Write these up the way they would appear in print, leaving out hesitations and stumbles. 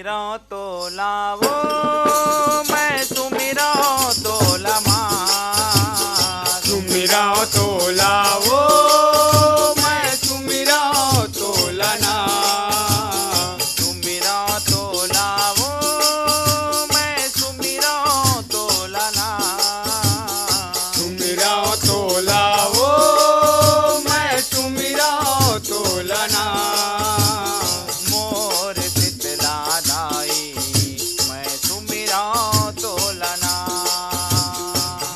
सुमिरो तो लावो मैं सुमिरो तो लमा सुमिरो तो लावो मैं सुमिरो तो लना सुमिरो तो लावो मैं सुमिरो तो लना सुमिरो तो लावो मैं सुमिरो तो लना मोर तितला दाई मैं सुमिरो तो लना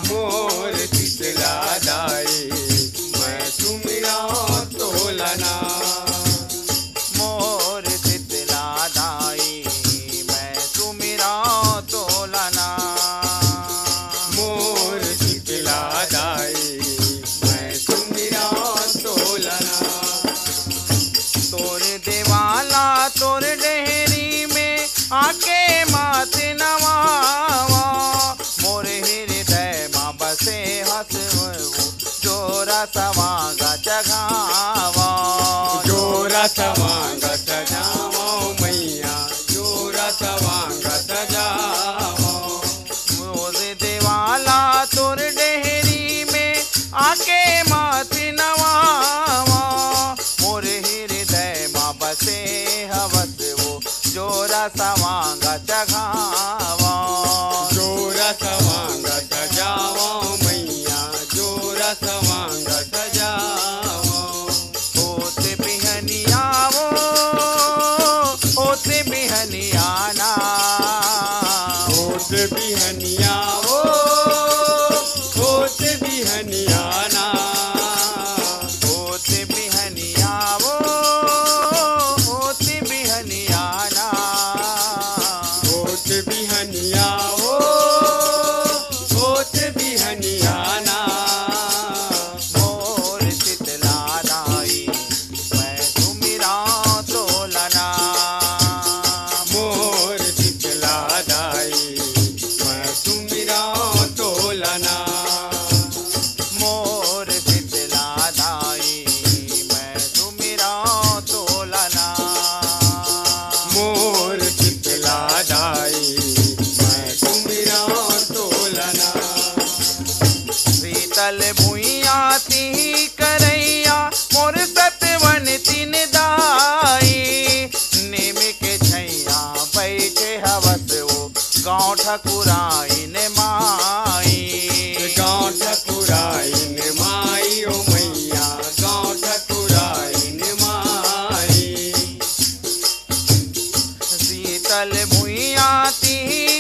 मोर तितला दाई मैं सुमिरो तो लना मोर तितला दाई मैं सुमिरो तो लना मोर तितला दाई मैं सुमिरो तो लना तोर देवाला तोर डेहरी में आके मात नवावा मोर हृदय माँ बसे हसवो जोरा सवांगा जगावा जोरा सवांग सजावो मैया जोरा सवांग सजावो मोर देवाला तोर डेहरी में आके मात नवावा मोर हृदय माँ बसे हवस वो जोरा सवांगा जगावा जोरा सवांग सजावो मैया जोरा सवांग सजावो ओते बिहनियावो ओते बिहनियाना ओट बिहनिया ओ ओट बिहनियाना ओते बिहनियावो ओते बिहनियाना ओट बिहनिया ओ ओट बिहनियाना मोर तितला दाई मैं सुमिरा तो लना मोर तितला दाई मैं सुमिरा तो लना मोर तितला दाई मैं सुमिरा तो लना मोर तितला दाई मैं सुमिरा तो लना शीतल भुइया ती करैया मोर सतवन तीन दाई नेम के छैया बैठे हवस वो गाँव ठकुराई ने माई गाँव ठकुराइन माई ओ मैया गाँव ठकुराइन माई शीतल भुइया ती